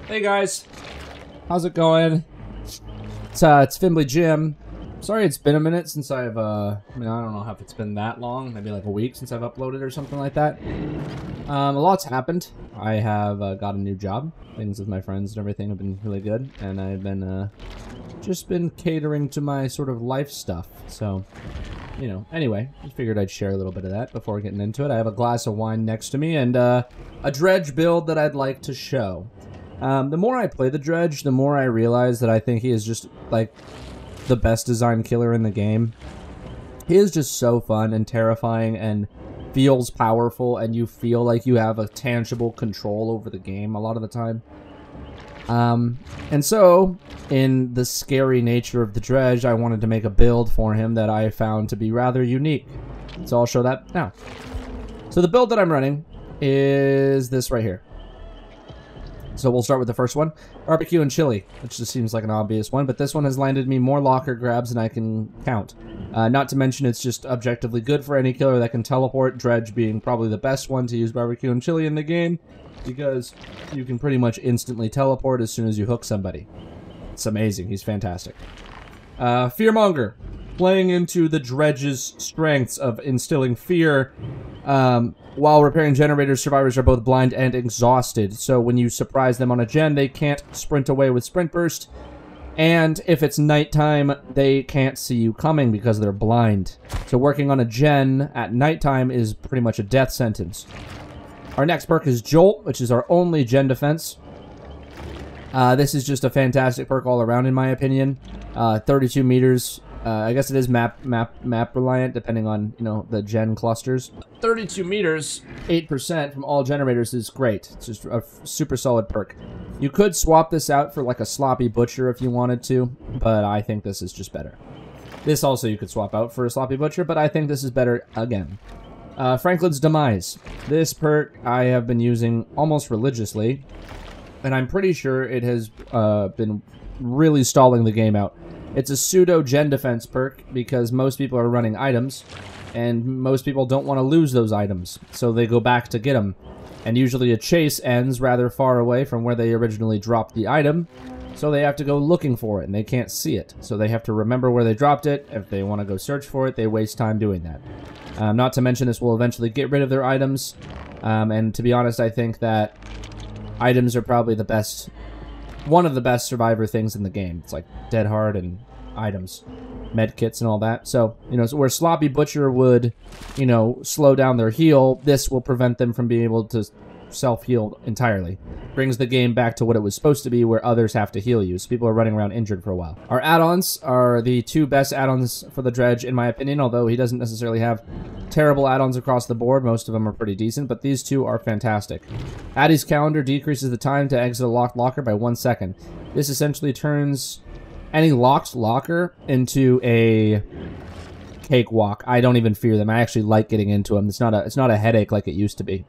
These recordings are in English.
Hey guys, how's it going? It's Fimbly Jim. Sorry it's been a minute since I've, I don't know if it's been that long, maybe like a week since I've uploaded or something like that. A lot's happened. I have got a new job. Things with my friends and everything have been really good, and I've been, just been catering to my sort of life stuff, so... You know, anyway, I figured I'd share a little bit of that before getting into it. I have a glass of wine next to me and a Dredge build that I'd like to show. The more I play the Dredge, the more I realize that I think he is just, like, the best design killer in the game. He is just so fun and terrifying and feels powerful, and you feel like you have a tangible control over the game a lot of the time. And so, in the scary nature of the Dredge, I wanted to make a build for him that I found to be rather unique. So I'll show that now. So the build that I'm running is this right here. So we'll start with the first one. Barbecue and chili, which just seems like an obvious one, but this one has landed me more locker grabs than I can count. Not to mention it's just objectively good for any killer that can teleport, Dredge being probably the best one to use barbecue and chili in the game, because you can pretty much instantly teleport as soon as you hook somebody. It's amazing. He's fantastic. Fearmonger. Playing into the Dredge's strengths of instilling fear. While repairing generators, survivors are both blind and exhausted. So when you surprise them on a gen, they can't sprint away with Sprint Burst. And if it's nighttime, they can't see you coming because they're blind. So working on a gen at nighttime is pretty much a death sentence. Our next perk is Jolt, which is our only gen defense. This is just a fantastic perk all around, in my opinion. 32 meters. I guess it is map reliant, depending on, you know, the gen clusters. 32 meters, 8% from all generators is great. It's just a super solid perk. You could swap this out for like a sloppy butcher if you wanted to, but I think this is just better. This also you could swap out for a sloppy butcher, but I think this is better again. Franklin's Demise. This perk I have been using almost religiously, and I'm pretty sure it has been really stalling the game out. It's a pseudo gen defense perk because most people are running items, and most people don't want to lose those items, so they go back to get them. And usually a chase ends rather far away from where they originally dropped the item, so they have to go looking for it, and they can't see it. So they have to remember where they dropped it. If they want to go search for it, they waste time doing that. Not to mention this will eventually get rid of their items, and to be honest, I think that items are probably the best, one of the best survivor things in the game. It's like Dead Hard and items, med kits and all that. So, you know, where Sloppy Butcher would, you know, slow down their heal, this will prevent them from being able to self-heal entirely. Brings the game back to what it was supposed to be, where others have to heal you, so people are running around injured for a while. Our add-ons are the two best add-ons for the Dredge, in my opinion, although he doesn't necessarily have terrible add-ons across the board. Most of them are pretty decent, but these two are fantastic. Addy's Calendar decreases the time to exit a locked locker by 1 second. This essentially turns any locked locker into a cakewalk. I don't even fear them. I actually like getting into them. It's not a headache like it used to be.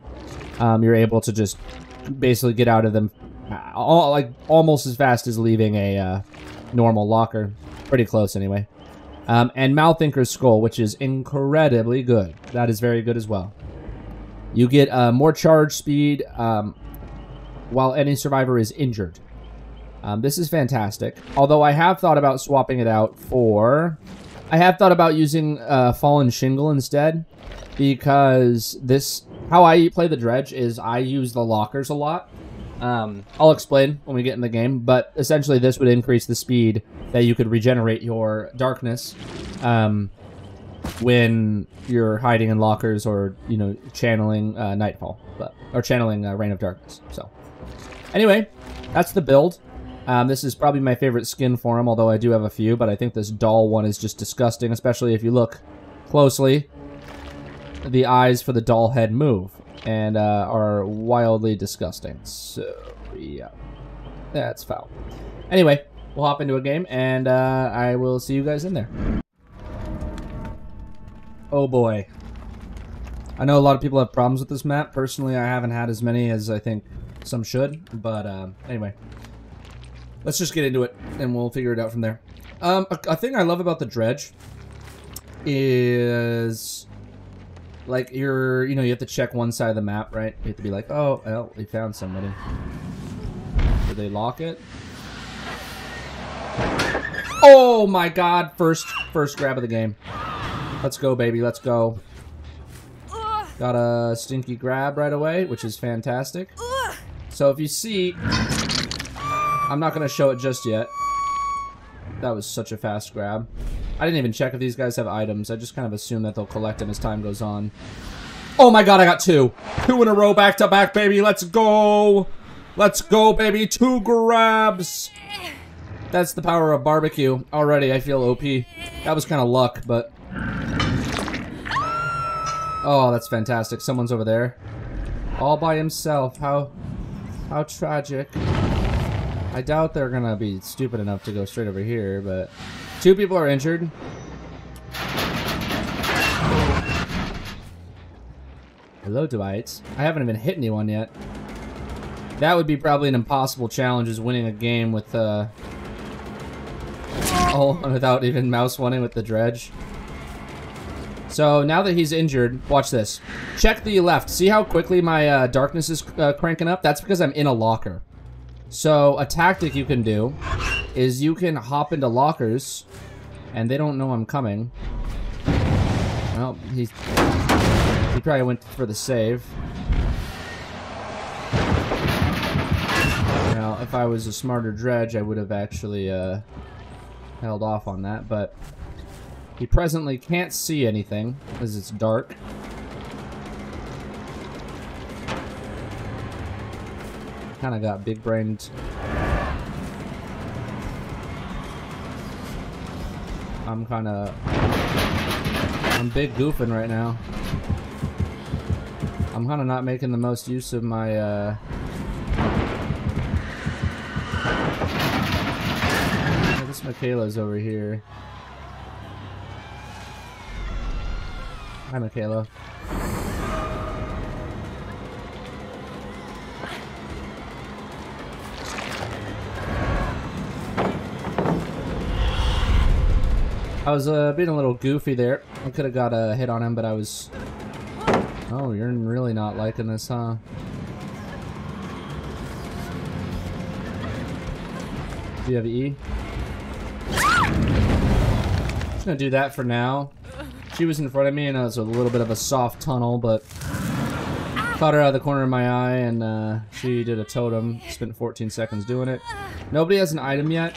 You're able to just basically get out of them almost as fast as leaving a normal locker. Pretty close anyway. And Malthinker's Skull, which is incredibly good. That is very good as well. You get more charge speed while any survivor is injured. This is fantastic. Although I have thought about swapping it out for... I have thought about using Fallen Shingle instead, because this... How I play the Dredge is I use the lockers a lot. I'll explain when we get in the game, but essentially this would increase the speed that you could regenerate your darkness when you're hiding in lockers or, you know, channeling Nightfall, or channeling Reign of Darkness. So, anyway, that's the build. This is probably my favorite skin for him, although I do have a few, but I think this doll one is just disgusting, especially if you look closely. The eyes for the doll head move, and are wildly disgusting. So, yeah. That's foul. Anyway, we'll hop into a game, and I will see you guys in there. Oh boy. I know a lot of people have problems with this map. Personally, I haven't had as many as I think some should, but anyway. Let's just get into it, and we'll figure it out from there. A thing I love about the Dredge is... Like, you know, you have to check one side of the map, right? You have to be like, oh, well, we found somebody. Did they lock it? Oh my god, first grab of the game. Let's go, baby, let's go. Got a stinky grab right away, which is fantastic. So if you see, I'm not gonna show it just yet. That was such a fast grab. I didn't even check if these guys have items. I just kind of assume that they'll collect them as time goes on. Oh my god, I got 2. 2 in a row, back to back, baby. Let's go. Let's go, baby. 2 grabs. That's the power of barbecue. Already, I feel OP. That was kind of luck, but... Oh, that's fantastic. Someone's over there. All by himself. How tragic. I doubt they're gonna be stupid enough to go straight over here, but... 2 people are injured. Hello, Dwight. I haven't even hit anyone yet. That would be probably an impossible challenge, is winning a game with, without even mouse one-ing with the dredge. So, now that he's injured, watch this. Check the left. See how quickly my darkness is cranking up? That's because I'm in a locker. So, a tactic you can do is you can hop into lockers, and they don't know I'm coming. Well, he probably went for the save. Now, if I was a smarter dredge, I would have actually held off on that, but he presently can't see anything as it's dark. Kind of got big-brained. I'm big goofing right now. I'm kind of not making the most use of my, this Michaela's over here. Hi, Michaela. I was being a little goofy there. I could have got a hit on him, but I was... Oh, you're really not liking this, huh? Do you have E? Just gonna do that for now. She was in front of me and it was a little bit of a soft tunnel, but caught her out of the corner of my eye and she did a totem. Spent 14 seconds doing it. Nobody has an item yet.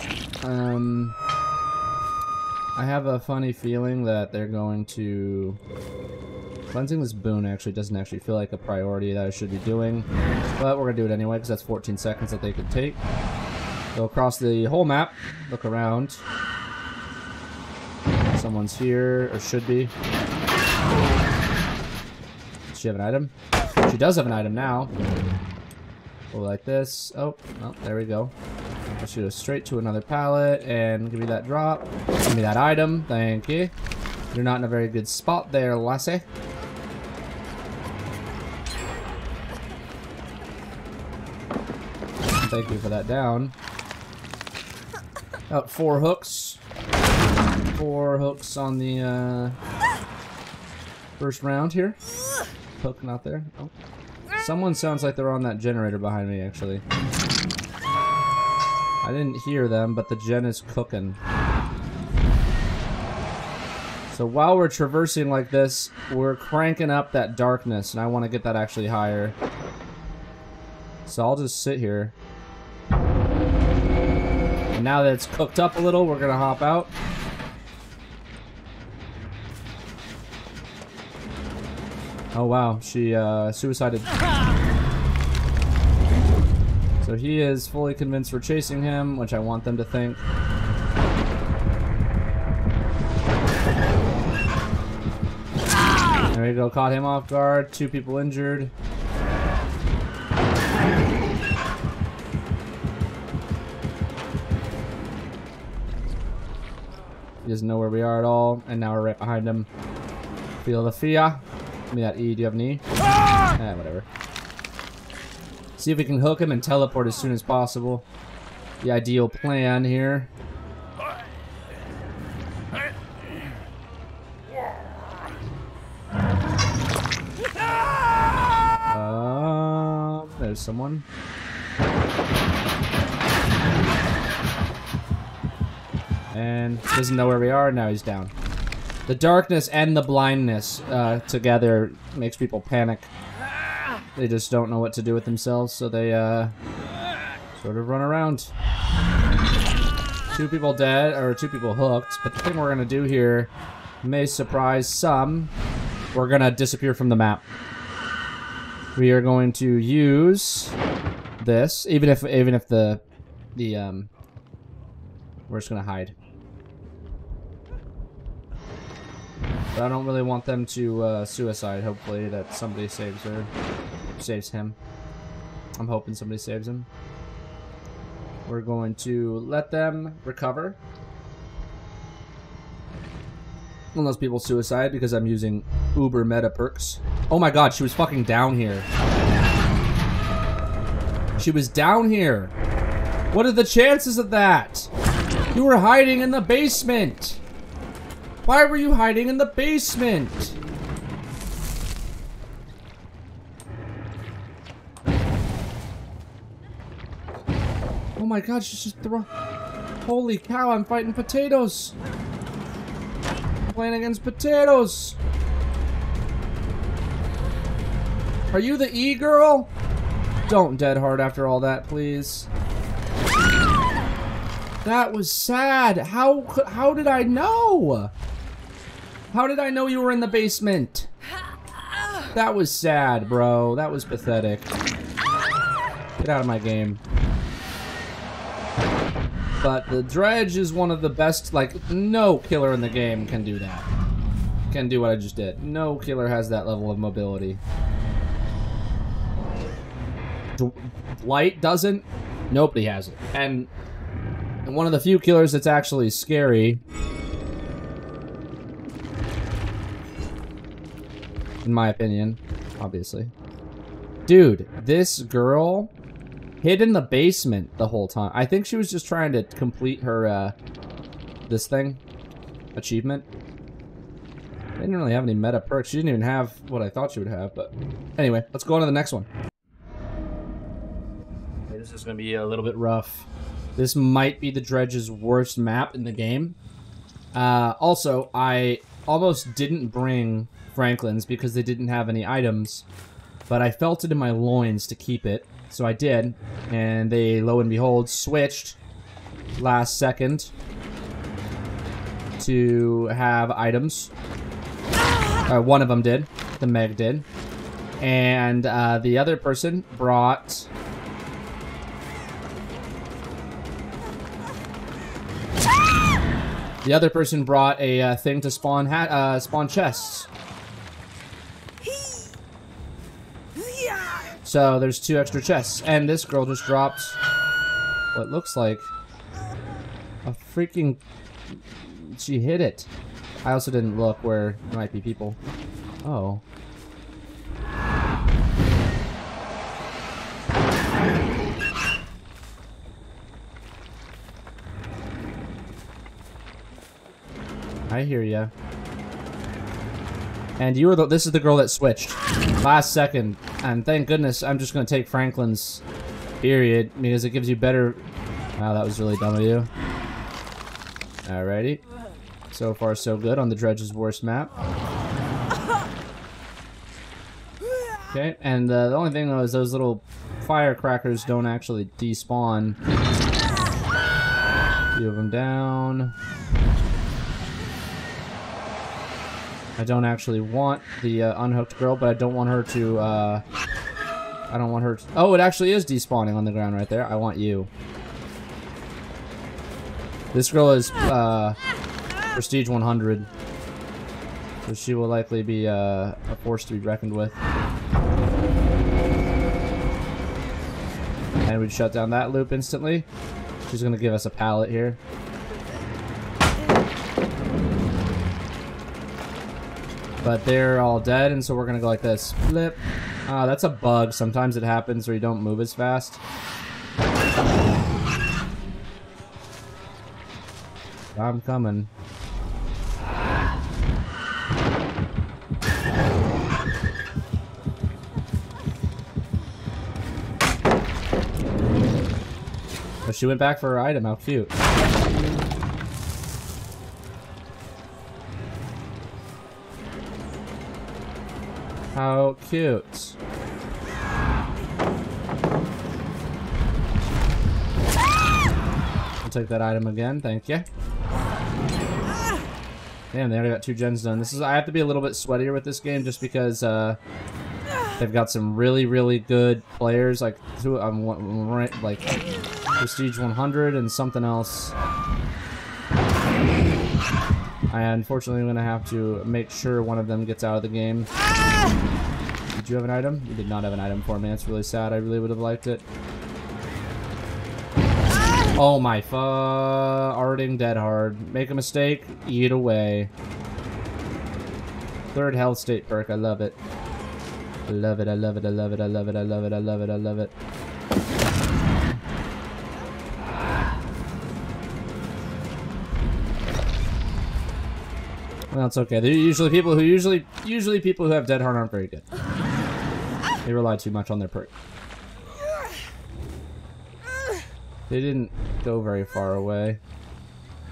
I have a funny feeling that they're going to... Cleansing this boon actually doesn't actually feel like a priority that I should be doing. But we're going to do it anyway because that's 14 seconds that they could take. Go across the whole map. Look around. Someone's here, or should be. Does she have an item? She does have an item now. Go like this. Oh, there we go. I should go straight to another pallet and give me that drop. Give me that item. Thank you. You're not in a very good spot there, lassie. Thank you for that down. About 4 hooks. 4 hooks on the first round here. Hook not there. Oh. Someone sounds like they're on that generator behind me, actually. I didn't hear them, but the gen is cooking. So while we're traversing like this, we're cranking up that darkness, and I want to get that actually higher. So I'll just sit here. And now that it's cooked up a little, we're gonna hop out. Oh wow, she suicided. So he is fully convinced we're chasing him, which I want them to think. There we go, caught him off guard. 2 people injured. He doesn't know where we are at all, and now we're right behind him. Feel the fear. Give me that E. Do you have an E? Whatever. See if we can hook him and teleport as soon as possible. The ideal plan here. There's someone. And doesn't know where we are. Now he's down. The darkness and the blindness together makes people panic. They just don't know what to do with themselves, so they sort of run around. 2 people dead, or 2 people hooked. But the thing we're gonna do here may surprise some. We're gonna disappear from the map. We are going to use this, even if the we're just gonna hide. But I don't really want them to suicide. Hopefully that somebody saves her, saves him. I'm hoping somebody saves him. We're going to let them recover. Unless people suicide, because I'm using uber meta perks. Oh my god, she was fucking down here. She was down here. What are the chances of that? You were hiding in the basement. Why were you hiding in the basement? Oh my god, she's just throwing... Holy cow, I'm fighting potatoes. I'm playing against potatoes. Are you the E-girl? Don't dead hard after all that, please. That was sad. How did I know? How did I know you were in the basement? That was sad, bro. That was pathetic. Get out of my game. But the Dredge is one of the best, like, no killer in the game can do that. Can do what I just did. No killer has that level of mobility. Light doesn't. Nobody has it. And one of the few killers that's actually scary, in my opinion, obviously. Dude, this girl hid in the basement the whole time. I think she was just trying to complete her, this thing. Achievement. I didn't really have any meta perks. She didn't even have what I thought she would have, but... Anyway, let's go on to the next one. Okay, this is gonna be a little bit rough. This might be the Dredge's worst map in the game. Also, I almost didn't bring Franklin's because they didn't have any items, but I felt it in my loins to keep it, so I did, and they, lo and behold, switched last second to have items. One of them did. The Meg did. And the other person brought... The other person brought a thing to spawn spawn chests. So there's 2 extra chests, and this girl just dropped what looks like a freaking... She hit it. I also didn't look where there might be people. Oh. I hear ya. And you were this is the girl that switched last second, and thank goodness I'm just gonna take Franklin's period because it gives you better. Wow, that was really dumb of you. Alrighty, so far so good on the Dredge's worst map. Okay, and the only thing though is those little firecrackers don't actually despawn. A few of them down. I don't actually want the unhooked girl, but I don't want her to, I don't want her to... Oh, it actually is despawning on the ground right there. I want you. This girl is, Prestige 100. So she will likely be, a force to be reckoned with. And we'd shut down that loop instantly. She's gonna give us a pallet here. But they're all dead, and so we're gonna go like this. Flip. Ah, that's a bug. Sometimes it happens where you don't move as fast. I'm coming. Oh, she went back for her item. How cute. How cute. I'll take that item again, thank you. Damn, they already got 2 gens done. I have to be a little bit sweatier with this game just because they've got some really, really good players, like like Prestige 100 and something else. I unfortunately am gonna have to make sure one of them gets out of the game. Did you have an item? You did not have an item for me. That's really sad. I really would have liked it. Oh my farting dead hard. Make a mistake, eat away. 3rd health state perk, I love it. I love it, I love it, I love it, I love it, I love it, I love it, I love it. Well, it's okay. They're usually people who have dead hard aren't very good. They rely too much on their perk. They didn't go very far away.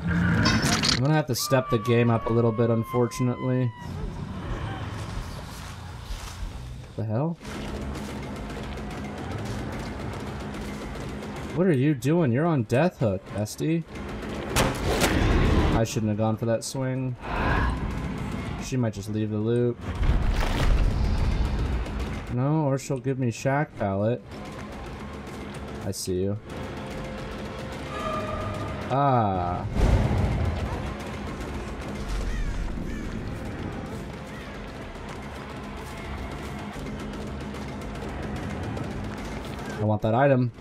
I'm gonna have to step the game up a little bit, unfortunately. What the hell? What are you doing? You're on death hook, bestie. I shouldn't have gone for that swing. She might just leave the loop. No, or she'll give me Shack Pallet. I see you. Ah. I want that item.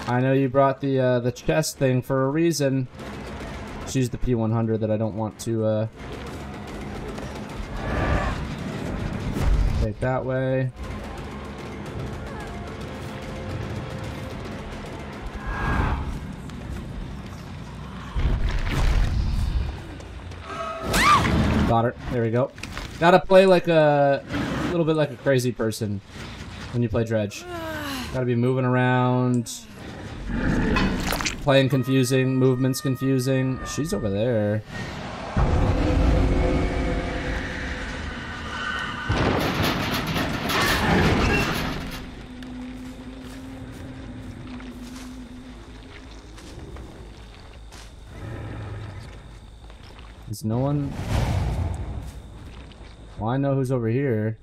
I know you brought the chest thing for a reason. She's the P100 that I don't want to take that way. Got her. There we go. Gotta play like a little bit like a crazy person when you play Dredge. Gotta be moving around. Playing confusing, movements confusing. She's over there. Is no one? Well, I know who's over here.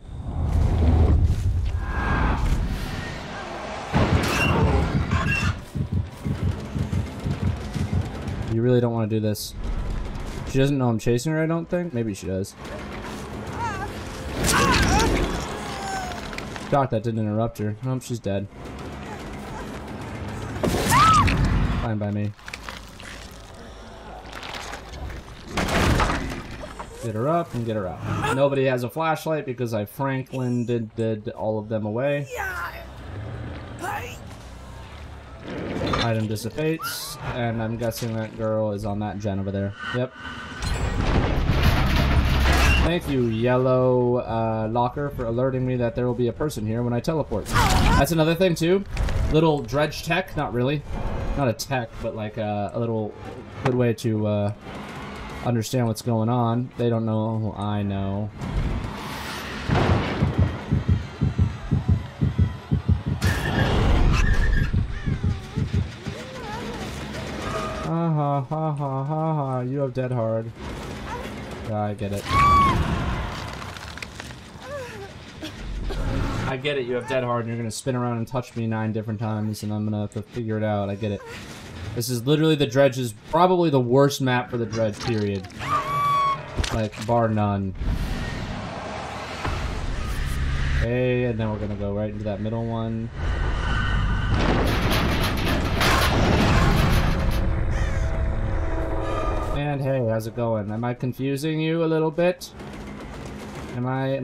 You really don't want to do this. She doesn't know I'm chasing her, I don't think. Maybe she does. Shocked that didn't interrupt her. Nope, she's dead. Fine by me. Get her up and get her out. Nobody has a flashlight because I Franklin did all of them away. Item dissipates, and I'm guessing that girl is on that gen over there. Yep. Thank you, yellow locker, for alerting me that there will be a person here when I teleport. That's another thing, too. Little Dredge tech. Not really. Not a tech, but like a little good way to understand what's going on. They don't know. I know. Ha ha ha ha ha ha. You have dead hard. Yeah, I get it. I get it, you have dead hard and you're gonna spin around and touch me 9 different times and I'm gonna have to figure it out. I get it. This is literally the Dredge's probably the worst map for the Dredge, period. Like, bar none. Okay, and then we're gonna go right into that middle one. And hey, how's it going? Am I confusing you a little bit? Am I,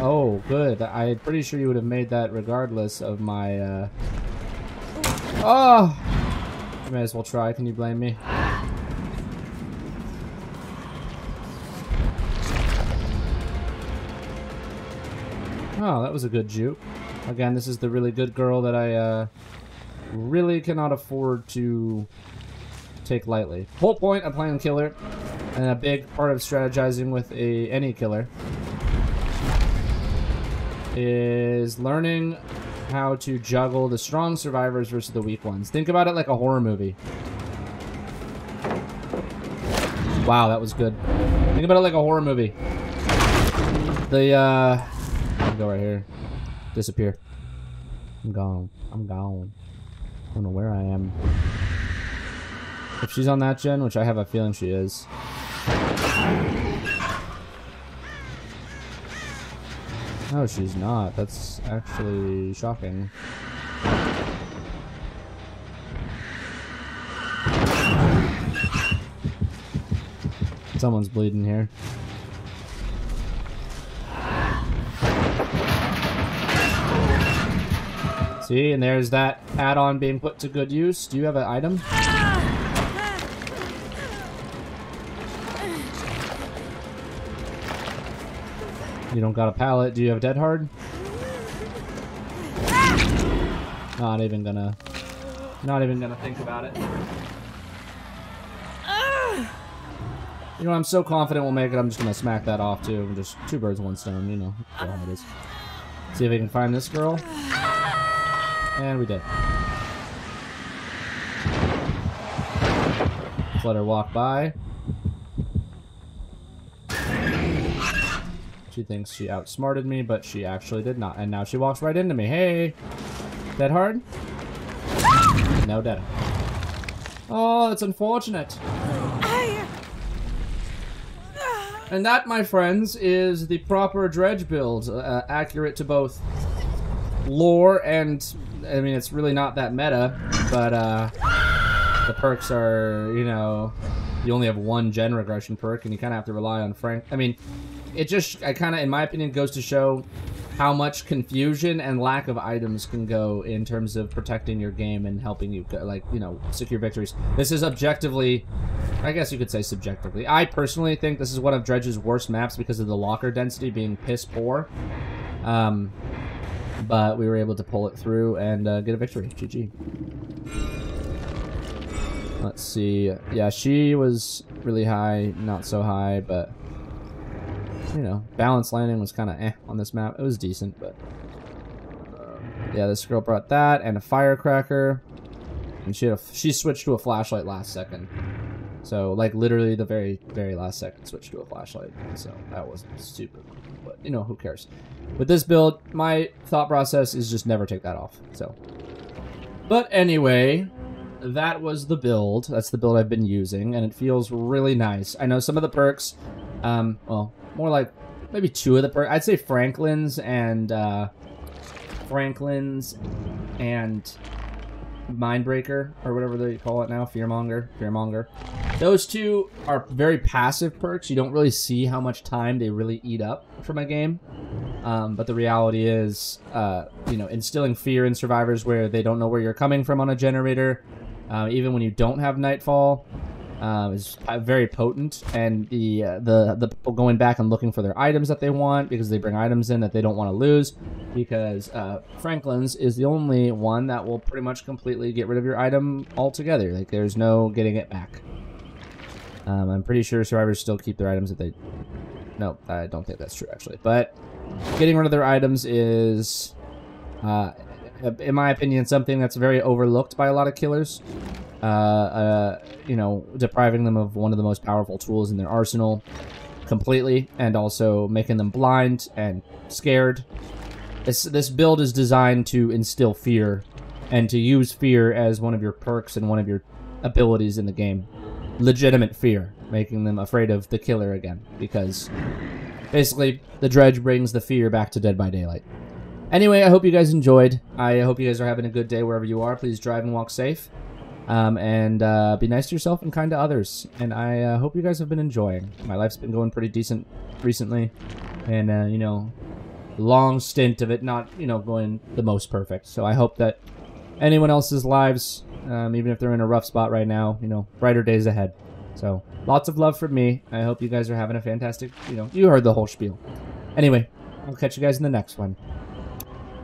oh, good. I'm pretty sure you would have made that regardless of my, oh! I may as well try, can you blame me? Oh, that was a good juke. Again, this is the really good girl that I, really cannot afford to take lightly. Whole point of playing killer, and a big part of strategizing with any killer, is learning how to juggle the strong survivors versus the weak ones. Think about it like a horror movie. Wow, that was good. Think about it like a horror movie. I'll go right here. Disappear. I'm gone. I'm gone. I don't know where I am. If she's on that gen, which I have a feeling she is. No, she's not. That's actually shocking. Someone's bleeding here. See, and there's that add-on being put to good use. Do you have an item? You don't got a pallet. Do you have dead hard? Not even gonna think about it. You know, I'm so confident we'll make it, I'm just gonna smack that off too. Just 2 birds, 1 stone, you know how it is. See if we can find this girl. And we did. Let's let her walk by. She thinks she outsmarted me, but she actually did not. And now she walks right into me. Hey! Dead hard? No dead. Oh, that's unfortunate. And that, my friends, is the proper Dredge build. Accurate to both lore and... I mean, it's really not that meta, but the perks are, you know... You only have 1 gen regression perk, and you kind of have to rely on Frank... I mean, it just, in my opinion, goes to show how much confusion and lack of items can go in terms of protecting your game and helping you, like, you know, secure victories. This is objectively... I guess you could say subjectively. I personally think this is one of Dredge's worst maps because of the locker density being piss poor. But we were able to pull it through and get a victory. GG. Let's see. Yeah, she was really high, not so high, but... You know, balance landing was kind of eh on this map. It was decent, but... yeah, this girl brought that and a firecracker. And she switched to a flashlight last second. So, like, literally the very, very last second switched to a flashlight. So, that wasn't stupid. But, you know, who cares? With this build, my thought process is just never take that off. So, but anyway, that was the build. That's the build I've been using, and it feels really nice. I know some of the perks, well, more like maybe 2 of the perks. I'd say Franklin's and Mindbreaker, or whatever they call it now, Fearmonger. Those 2 are very passive perks. You don't really see how much time they really eat up from a game. But the reality is, you know, instilling fear in survivors where they don't know where you're coming from on a generator, even when you don't have Nightfall, is very potent. And the people going back and looking for their items that they want because they bring items in that they don't want to lose, because Franklin's is the only one that will pretty much completely get rid of your item altogether. Like, there's no getting it back. I'm pretty sure survivors still keep their items if they... No, I don't think that's true, actually. But getting rid of their items is, in my opinion, something that's very overlooked by a lot of killers. You know, depriving them of one of the most powerful tools in their arsenal completely, and also making them blind and scared. This build is designed to instill fear, and to use fear as one of your perks and one of your abilities in the game. Legitimate fear, making them afraid of the killer again, because basically the Dredge brings the fear back to Dead by Daylight. Anyway, I hope you guys enjoyed. I hope you guys are having a good day wherever you are. Please drive and walk safe. And be nice to yourself and kind to others. And I hope you guys have been enjoying. My life's been going pretty decent recently. And, you know, long stint of it not, you know, going the most perfect. So I hope that anyone else's lives, even if they're in a rough spot right now, you know, brighter days ahead. So, lots of love from me. I hope you guys are having a fantastic, you know, you heard the whole spiel. Anyway, I'll catch you guys in the next one.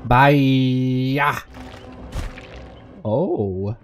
Bye. Oh.